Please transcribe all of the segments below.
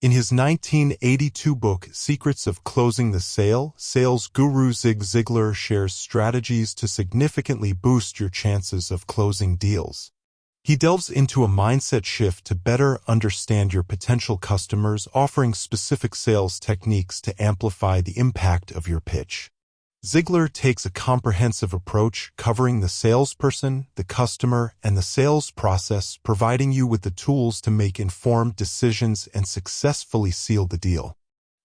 In his 1982 book, Secrets of Closing the Sale, sales guru Zig Ziglar shares strategies to significantly boost your chances of closing deals. He delves into a mindset shift to better understand your potential customers, offering specific sales techniques to amplify the impact of your pitch. Ziglar takes a comprehensive approach covering the salesperson, the customer, and the sales process, providing you with the tools to make informed decisions and successfully seal the deal.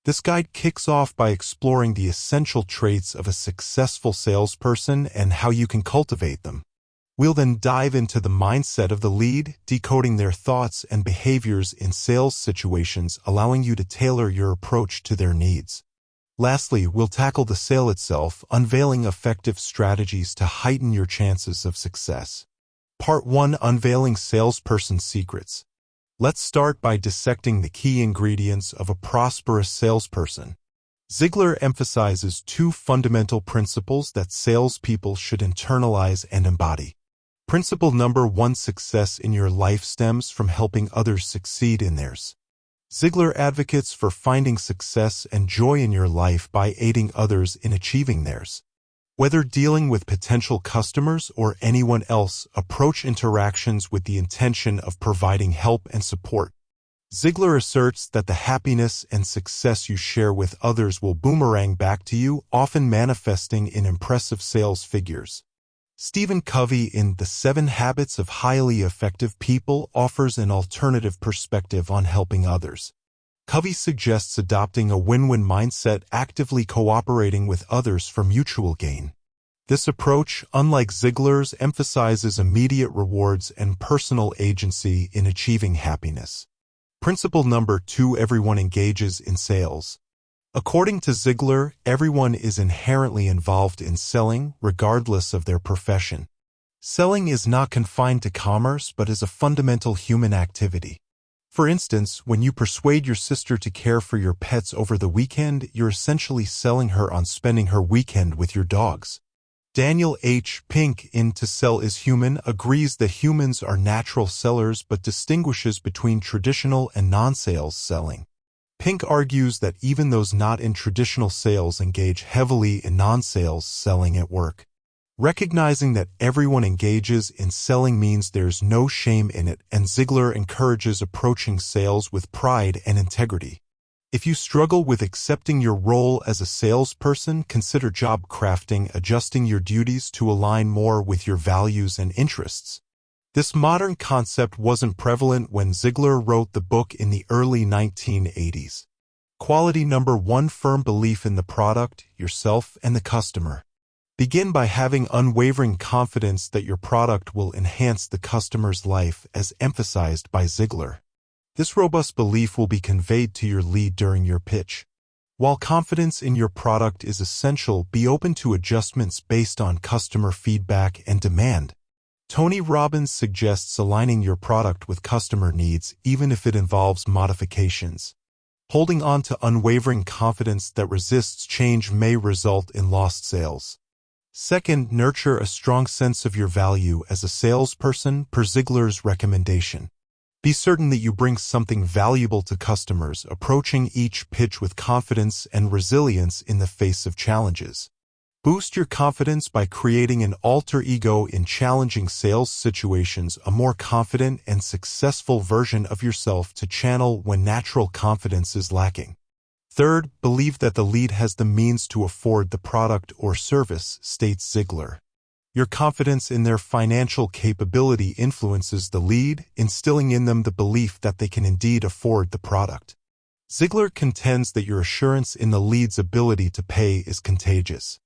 This guide kicks off by exploring the essential traits of a successful salesperson and how you can cultivate them. We'll then dive into the mindset of the lead, decoding their thoughts and behaviors in sales situations, allowing you to tailor your approach to their needs. Lastly, we'll tackle the sale itself, unveiling effective strategies to heighten your chances of success. Part 1: Unveiling Salesperson Secrets. Let's start by dissecting the key ingredients of a prosperous salesperson. Ziglar emphasizes two fundamental principles that salespeople should internalize and embody. Principle number 1: Success in your life stems from helping others succeed in theirs. Ziglar advocates for finding success and joy in your life by aiding others in achieving theirs. Whether dealing with potential customers or anyone else, approach interactions with the intention of providing help and support. Ziglar asserts that the happiness and success you share with others will boomerang back to you, often manifesting in impressive sales figures. Stephen Covey in The 7 Habits of Highly Effective People offers an alternative perspective on helping others. Covey suggests adopting a win-win mindset, actively cooperating with others for mutual gain. This approach, unlike Ziglar's, emphasizes immediate rewards and personal agency in achieving happiness. Principle number 2: Everyone engages in sales. According to Ziglar, everyone is inherently involved in selling, regardless of their profession. Selling is not confined to commerce, but is a fundamental human activity. For instance, when you persuade your sister to care for your pets over the weekend, you're essentially selling her on spending her weekend with your dogs. Daniel H. Pink in To Sell is Human agrees that humans are natural sellers but distinguishes between traditional and non-sales selling. Pink argues that even those not in traditional sales engage heavily in non-sales selling at work. Recognizing that everyone engages in selling means there's no shame in it, and Ziglar encourages approaching sales with pride and integrity. If you struggle with accepting your role as a salesperson, consider job crafting, adjusting your duties to align more with your values and interests. This modern concept wasn't prevalent when Ziglar wrote the book in the early 1980s. Quality number 1: Firm belief in the product, yourself, and the customer. Begin by having unwavering confidence that your product will enhance the customer's life, as emphasized by Ziglar. This robust belief will be conveyed to your lead during your pitch. While confidence in your product is essential, be open to adjustments based on customer feedback and demand. Tony Robbins suggests aligning your product with customer needs, even if it involves modifications. Holding on to unwavering confidence that resists change may result in lost sales. Second, nurture a strong sense of your value as a salesperson, per Ziglar's recommendation. Be certain that you bring something valuable to customers, approaching each pitch with confidence and resilience in the face of challenges. Boost your confidence by creating an alter ego in challenging sales situations, a more confident and successful version of yourself to channel when natural confidence is lacking. Third, believe that the lead has the means to afford the product or service, states Ziglar. Your confidence in their financial capability influences the lead, instilling in them the belief that they can indeed afford the product. Ziglar contends that your assurance in the lead's ability to pay is contagious.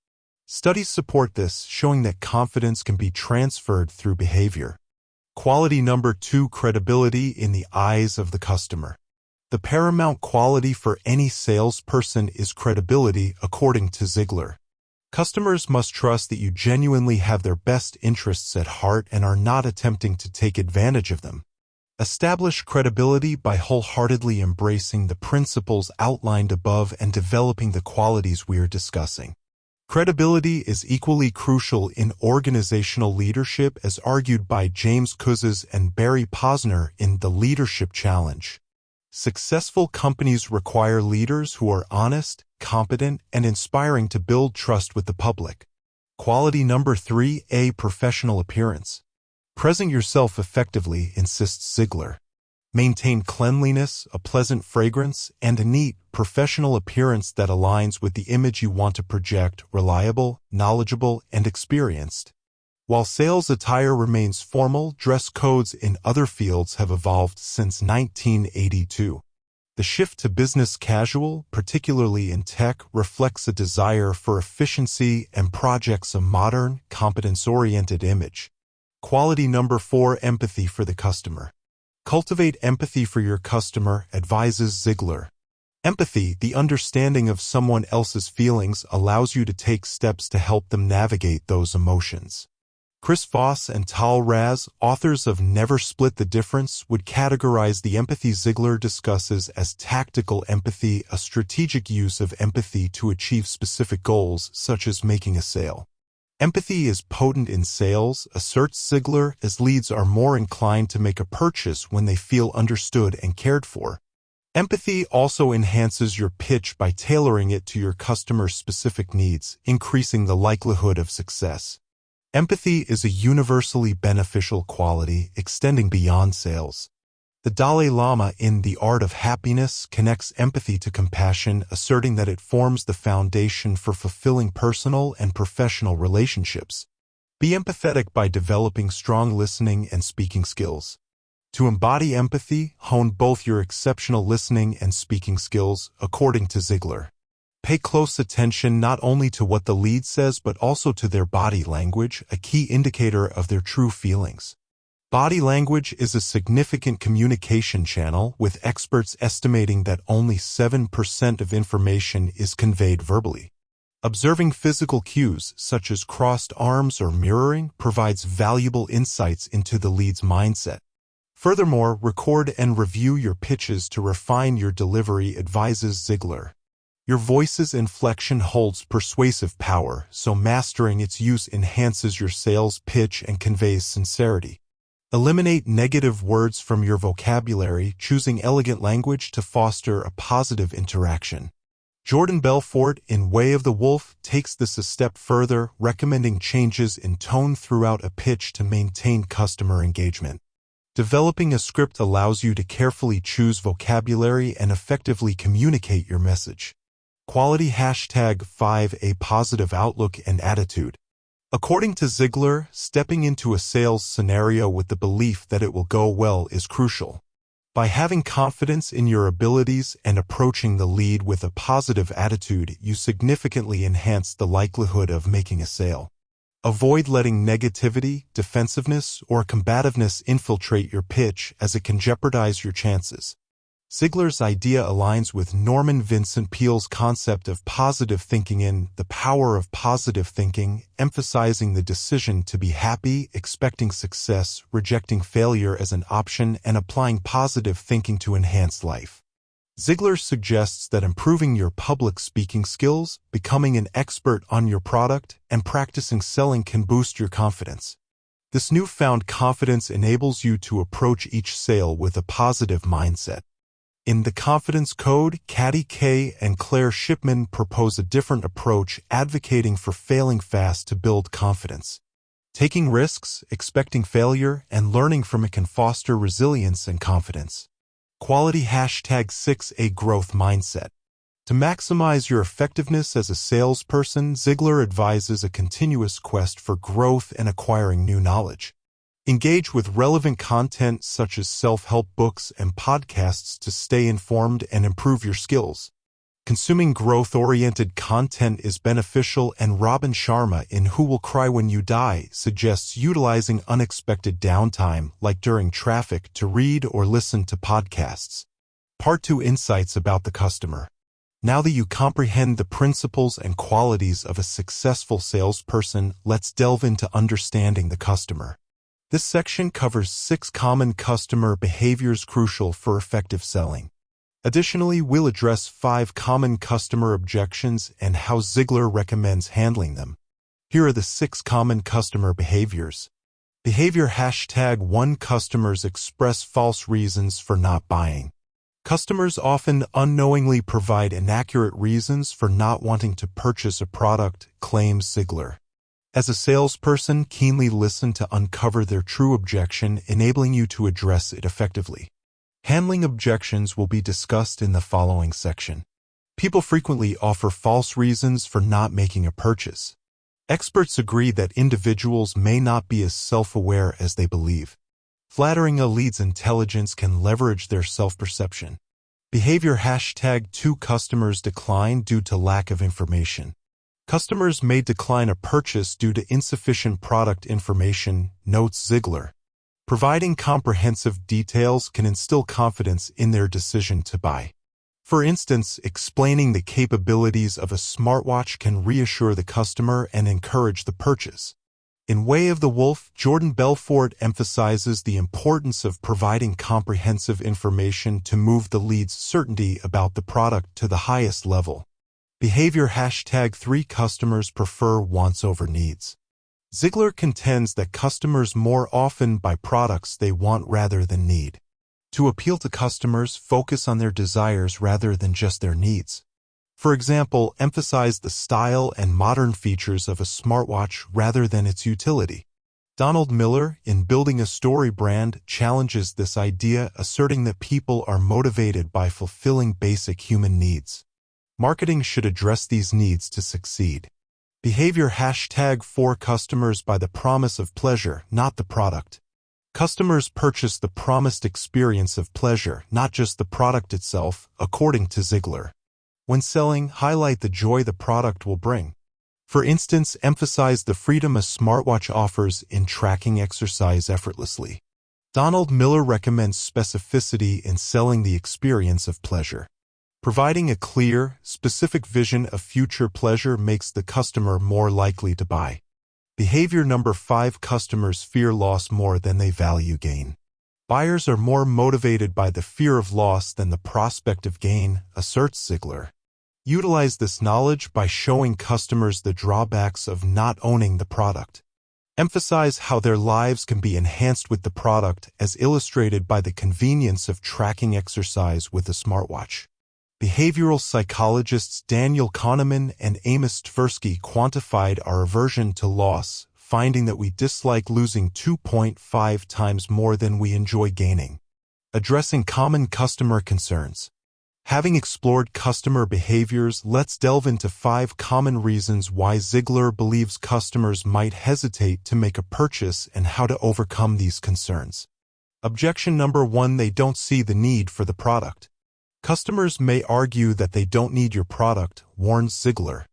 Studies support this, showing that confidence can be transferred through behavior. Quality number 2: Credibility in the eyes of the customer. The paramount quality for any salesperson is credibility, according to Ziglar. Customers must trust that you genuinely have their best interests at heart and are not attempting to take advantage of them. Establish credibility by wholeheartedly embracing the principles outlined above and developing the qualities we are discussing. Credibility is equally crucial in organizational leadership, as argued by James Kouzes and Barry Posner in The Leadership Challenge. Successful companies require leaders who are honest, competent, and inspiring to build trust with the public. Quality number 3, professional appearance. Present yourself effectively, insists Ziegler. Maintain cleanliness, a pleasant fragrance, and a neat, professional appearance that aligns with the image you want to project, reliable, knowledgeable, and experienced. While sales attire remains formal, dress codes in other fields have evolved since 1982. The shift to business casual, particularly in tech, reflects a desire for efficiency and projects a modern, competence-oriented image. Quality number 4, empathy for the customer. Cultivate empathy for your customer, advises Ziegler. Empathy, the understanding of someone else's feelings, allows you to take steps to help them navigate those emotions. Chris Voss and Tal Raz, authors of Never Split the Difference, would categorize the empathy Ziegler discusses as tactical empathy, a strategic use of empathy to achieve specific goals, such as making a sale. Empathy is potent in sales, asserts Ziegler, as leads are more inclined to make a purchase when they feel understood and cared for. Empathy also enhances your pitch by tailoring it to your customer's specific needs, increasing the likelihood of success. Empathy is a universally beneficial quality, extending beyond sales. The Dalai Lama in The Art of Happiness connects empathy to compassion, asserting that it forms the foundation for fulfilling personal and professional relationships. Be empathetic by developing strong listening and speaking skills. To embody empathy, hone both your exceptional listening and speaking skills, according to Ziegler. Pay close attention not only to what the lead says but also to their body language, a key indicator of their true feelings. Body language is a significant communication channel, with experts estimating that only 7% of information is conveyed verbally. Observing physical cues, such as crossed arms or mirroring, provides valuable insights into the lead's mindset. Furthermore, record and review your pitches to refine your delivery, advises Ziegler. Your voice's inflection holds persuasive power, so mastering its use enhances your sales pitch and conveys sincerity. Eliminate negative words from your vocabulary, choosing elegant language to foster a positive interaction. Jordan Belfort, in Way of the Wolf, takes this a step further, recommending changes in tone throughout a pitch to maintain customer engagement. Developing a script allows you to carefully choose vocabulary and effectively communicate your message. Quality #5, a positive outlook and attitude. According to Ziegler, stepping into a sales scenario with the belief that it will go well is crucial. By having confidence in your abilities and approaching the lead with a positive attitude, you significantly enhance the likelihood of making a sale. Avoid letting negativity, defensiveness, or combativeness infiltrate your pitch, as it can jeopardize your chances. Ziegler's idea aligns with Norman Vincent Peale's concept of positive thinking in The Power of Positive Thinking, emphasizing the decision to be happy, expecting success, rejecting failure as an option, and applying positive thinking to enhance life. Ziegler suggests that improving your public speaking skills, becoming an expert on your product, and practicing selling can boost your confidence. This newfound confidence enables you to approach each sale with a positive mindset. In The Confidence Code, Katty Kay and Claire Shipman propose a different approach, advocating for failing fast to build confidence. Taking risks, expecting failure, and learning from it can foster resilience and confidence. Quality #6, a growth mindset. To maximize your effectiveness as a salesperson, Ziegler advises a continuous quest for growth and acquiring new knowledge. Engage with relevant content such as self-help books and podcasts to stay informed and improve your skills. Consuming growth-oriented content is beneficial, and Robin Sharma in Who Will Cry When You Die suggests utilizing unexpected downtime, like during traffic, to read or listen to podcasts. Part 2, Insights about the customer. Now that you comprehend the principles and qualities of a successful salesperson, let's delve into understanding the customer. This section covers 6 common customer behaviors crucial for effective selling. Additionally, we'll address 5 common customer objections and how Ziegler recommends handling them. Here are the 6 common customer behaviors. Behavior #1, customers express false reasons for not buying. Customers often unknowingly provide inaccurate reasons for not wanting to purchase a product, claims Ziegler. As a salesperson, keenly listen to uncover their true objection, enabling you to address it effectively. Handling objections will be discussed in the following section. People frequently offer false reasons for not making a purchase. Experts agree that individuals may not be as self-aware as they believe. Flattering a lead's intelligence can leverage their self-perception. Behavior #2 Customers decline due to lack of information. Customers may decline a purchase due to insufficient product information, notes Ziegler. Providing comprehensive details can instill confidence in their decision to buy. For instance, explaining the capabilities of a smartwatch can reassure the customer and encourage the purchase. In Way of the Wolf, Jordan Belfort emphasizes the importance of providing comprehensive information to move the lead's certainty about the product to the highest level. Behavior #3 Customers prefer wants over needs. Ziegler contends that customers more often buy products they want rather than need. To appeal to customers, focus on their desires rather than just their needs. For example, emphasize the style and modern features of a smartwatch rather than its utility. Donald Miller, in Building a Story Brand, challenges this idea, asserting that people are motivated by fulfilling basic human needs. Marketing should address these needs to succeed. Behavior #4 Customers buy the promise of pleasure, not the product. Customers purchase the promised experience of pleasure, not just the product itself, according to Ziegler. When selling, highlight the joy the product will bring. For instance, emphasize the freedom a smartwatch offers in tracking exercise effortlessly. Donald Miller recommends specificity in selling the experience of pleasure. Providing a clear, specific vision of future pleasure makes the customer more likely to buy. Behavior #5 Customers fear loss more than they value gain. Buyers are more motivated by the fear of loss than the prospect of gain, asserts Ziegler. Utilize this knowledge by showing customers the drawbacks of not owning the product. Emphasize how their lives can be enhanced with the product, as illustrated by the convenience of tracking exercise with a smartwatch. Behavioral psychologists Daniel Kahneman and Amos Tversky quantified our aversion to loss, finding that we dislike losing 2.5 times more than we enjoy gaining. Addressing common customer concerns. Having explored customer behaviors, let's delve into 5 common reasons why Ziegler believes customers might hesitate to make a purchase and how to overcome these concerns. Objection #1 They don't see the need for the product. Customers may argue that they don't need your product, warns Ziegler.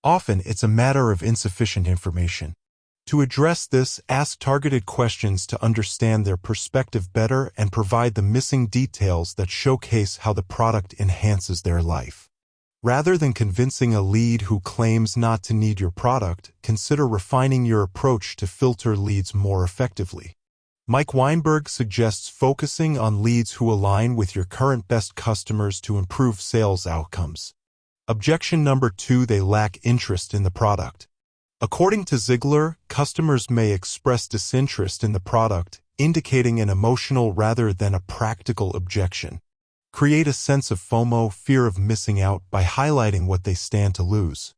Often, it's a matter of insufficient information. To address this, ask targeted questions to understand their perspective better and provide the missing details that showcase how the product enhances their life. Rather than convincing a lead who claims not to need your product, consider refining your approach to filter leads more effectively. Mike Weinberg suggests focusing on leads who align with your current best customers to improve sales outcomes. Objection #2 They lack interest in the product. According to Ziegler, customers may express disinterest in the product, indicating an emotional rather than a practical objection. Create a sense of FOMO, fear of missing out, by highlighting what they stand to lose.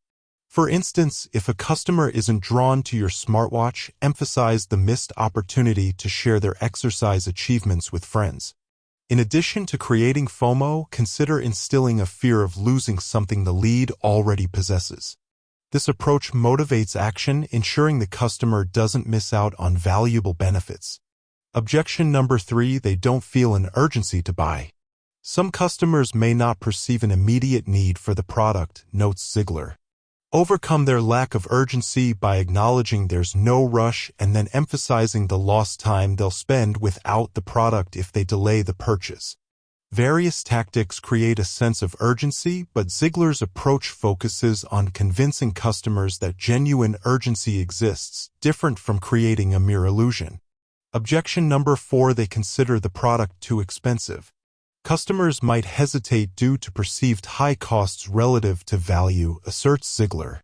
For instance, if a customer isn't drawn to your smartwatch, emphasize the missed opportunity to share their exercise achievements with friends. In addition to creating FOMO, consider instilling a fear of losing something the lead already possesses. This approach motivates action, ensuring the customer doesn't miss out on valuable benefits. Objection #3 They don't feel an urgency to buy. Some customers may not perceive an immediate need for the product, notes Ziegler. Overcome their lack of urgency by acknowledging there's no rush and then emphasizing the lost time they'll spend without the product if they delay the purchase. Various tactics create a sense of urgency, but Ziegler's approach focuses on convincing customers that genuine urgency exists, different from creating a mere illusion. Objection #4 They consider the product too expensive. Customers might hesitate due to perceived high costs relative to value, asserts Ziegler.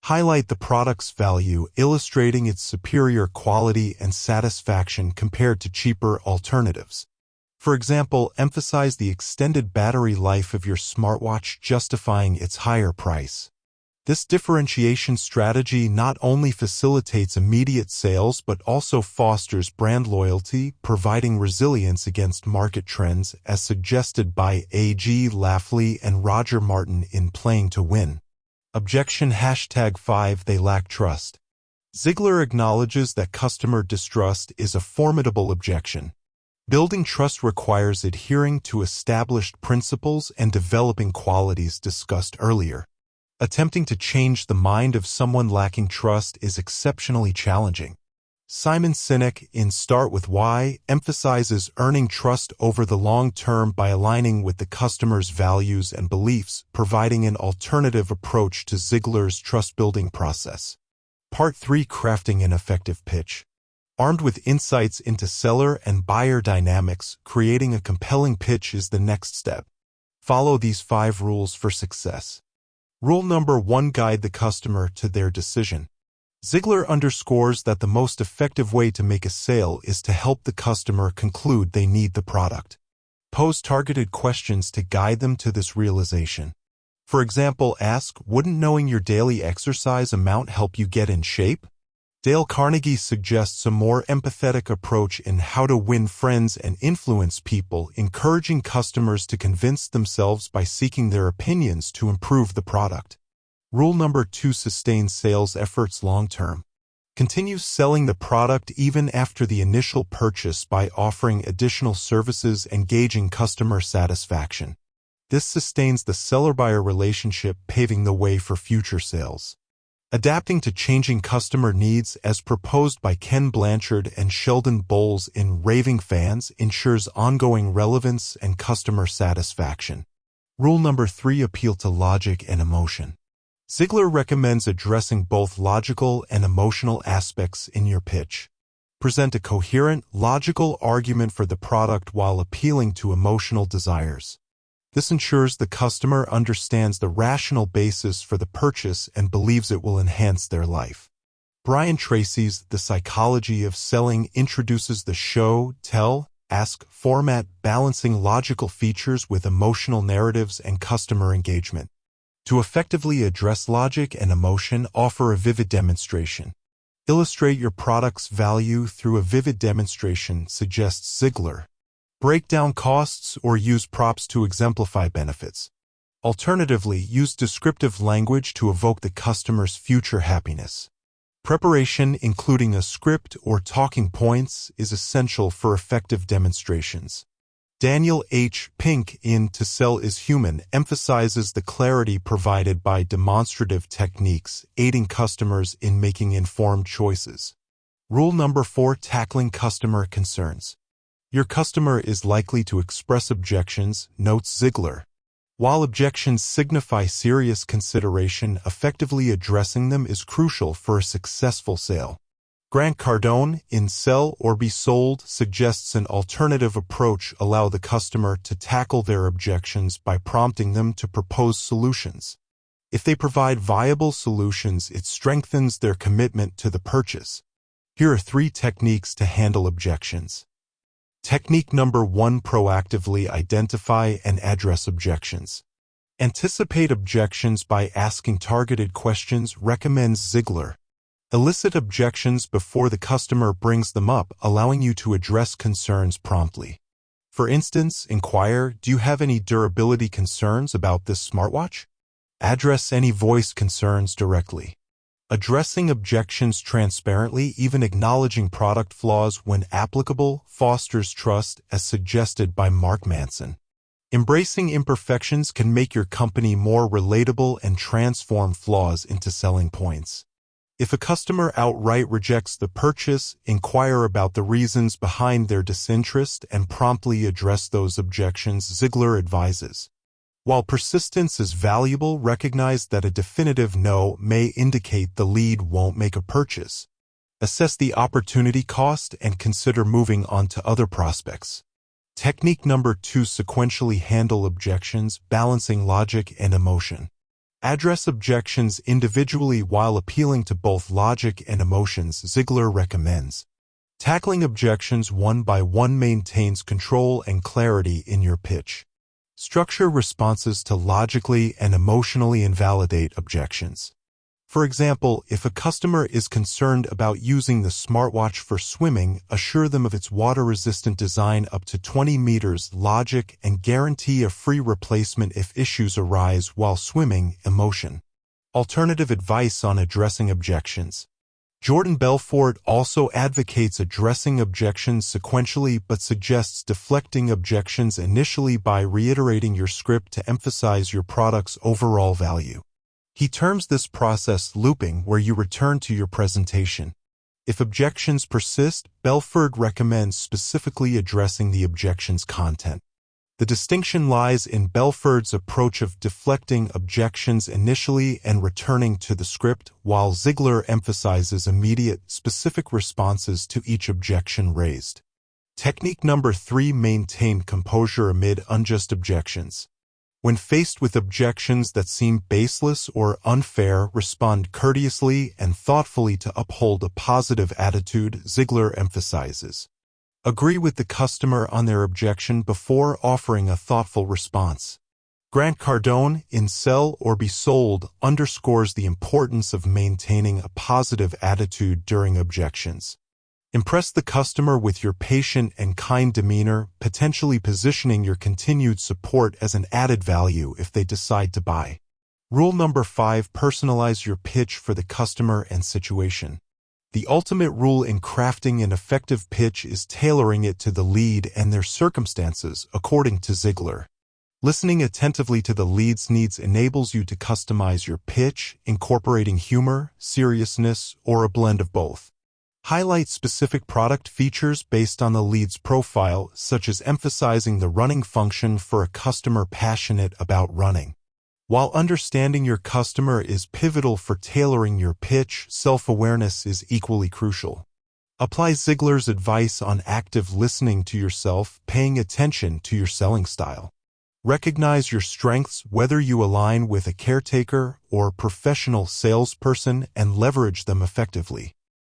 Highlight the product's value, illustrating its superior quality and satisfaction compared to cheaper alternatives. For example, emphasize the extended battery life of your smartwatch, justifying its higher price. This differentiation strategy not only facilitates immediate sales but also fosters brand loyalty, providing resilience against market trends as suggested by A.G. Lafley and Roger Martin in Playing to Win. Objection #5 They lack trust. Ziegler acknowledges that customer distrust is a formidable objection. Building trust requires adhering to established principles and developing qualities discussed earlier. Attempting to change the mind of someone lacking trust is exceptionally challenging. Simon Sinek, in Start With Why, emphasizes earning trust over the long term by aligning with the customer's values and beliefs, providing an alternative approach to Ziegler's trust-building process. Part 3 Crafting an Effective Pitch. Armed with insights into seller and buyer dynamics, creating a compelling pitch is the next step. Follow these 5 rules for success. Rule number 1 Guide the customer to their decision. Ziegler underscores that the most effective way to make a sale is to help the customer conclude they need the product. Pose targeted questions to guide them to this realization. For example, ask, "Wouldn't knowing your daily exercise amount help you get in shape?" Dale Carnegie suggests a more empathetic approach in How to Win Friends and Influence People, encouraging customers to convince themselves by seeking their opinions to improve the product. Rule number 2 Sustain sales efforts long-term. Continue selling the product even after the initial purchase by offering additional services and gauging customer satisfaction. This sustains the seller-buyer relationship, paving the way for future sales. Adapting to changing customer needs, as proposed by Ken Blanchard and Sheldon Bowles in Raving Fans, ensures ongoing relevance and customer satisfaction. Rule number 3 Appeal to logic and emotion. Ziegler recommends addressing both logical and emotional aspects in your pitch. Present a coherent, logical argument for the product while appealing to emotional desires. This ensures the customer understands the rational basis for the purchase and believes it will enhance their life. Brian Tracy's The Psychology of Selling introduces the show, tell, ask format, balancing logical features with emotional narratives and customer engagement. To effectively address logic and emotion, offer a vivid demonstration. Illustrate your product's value through a vivid demonstration, suggests Ziegler. Break down costs or use props to exemplify benefits. Alternatively, use descriptive language to evoke the customer's future happiness. Preparation, including a script or talking points, is essential for effective demonstrations. Daniel H. Pink in To Sell is Human emphasizes the clarity provided by demonstrative techniques, aiding customers in making informed choices. Rule number 4 Tackling customer concerns. Your customer is likely to express objections, notes Ziegler. While objections signify serious consideration, effectively addressing them is crucial for a successful sale. Grant Cardone, in Sell or Be Sold, suggests an alternative approach. Allow the customer to tackle their objections by prompting them to propose solutions. If they provide viable solutions, it strengthens their commitment to the purchase. Here are 3 techniques to handle objections. Technique number 1 Proactively identify and address objections. Anticipate objections by asking targeted questions, recommends Ziegler. Elicit objections before the customer brings them up, allowing you to address concerns promptly. For instance, inquire, "Do you have any durability concerns about this smartwatch?" Address any voiced concerns directly. Addressing objections transparently, even acknowledging product flaws when applicable, fosters trust, as suggested by Mark Manson. Embracing imperfections can make your company more relatable and transform flaws into selling points. If a customer outright rejects the purchase, inquire about the reasons behind their disinterest and promptly address those objections, Ziegler advises. While persistence is valuable, recognize that a definitive no may indicate the lead won't make a purchase. Assess the opportunity cost and consider moving on to other prospects. Technique number 2 Sequentially handle objections, balancing logic and emotion. Address objections individually while appealing to both logic and emotions, Ziegler recommends. Tackling objections one by one maintains control and clarity in your pitch. Structure responses to logically and emotionally invalidate objections. For example, if a customer is concerned about using the smartwatch for swimming, assure them of its water-resistant design up to 20 meters logic and guarantee a free replacement if issues arise while swimming. Emotion. Alternative advice on addressing objections. Jordan Belfort also advocates addressing objections sequentially but suggests deflecting objections initially by reiterating your script to emphasize your product's overall value. He terms this process looping, where you return to your presentation. If objections persist, Belfort recommends specifically addressing the objection's content. The distinction lies in Belfort's approach of deflecting objections initially and returning to the script, while Ziegler emphasizes immediate, specific responses to each objection raised. Technique number 3: maintain composure amid unjust objections. When faced with objections that seem baseless or unfair, respond courteously and thoughtfully to uphold a positive attitude, Ziegler emphasizes. Agree with the customer on their objection before offering a thoughtful response. Grant Cardone, in Sell or Be Sold, underscores the importance of maintaining a positive attitude during objections. Impress the customer with your patient and kind demeanor, potentially positioning your continued support as an added value if they decide to buy. Rule number 5: personalize your pitch for the customer and situation. The ultimate rule in crafting an effective pitch is tailoring it to the lead and their circumstances, according to Ziegler. Listening attentively to the lead's needs enables you to customize your pitch, incorporating humor, seriousness, or a blend of both. Highlight specific product features based on the lead's profile, such as emphasizing the running function for a customer passionate about running. While understanding your customer is pivotal for tailoring your pitch, self-awareness is equally crucial. Apply Ziegler's advice on active listening to yourself, paying attention to your selling style. Recognize your strengths, whether you align with a caretaker or professional salesperson, and leverage them effectively.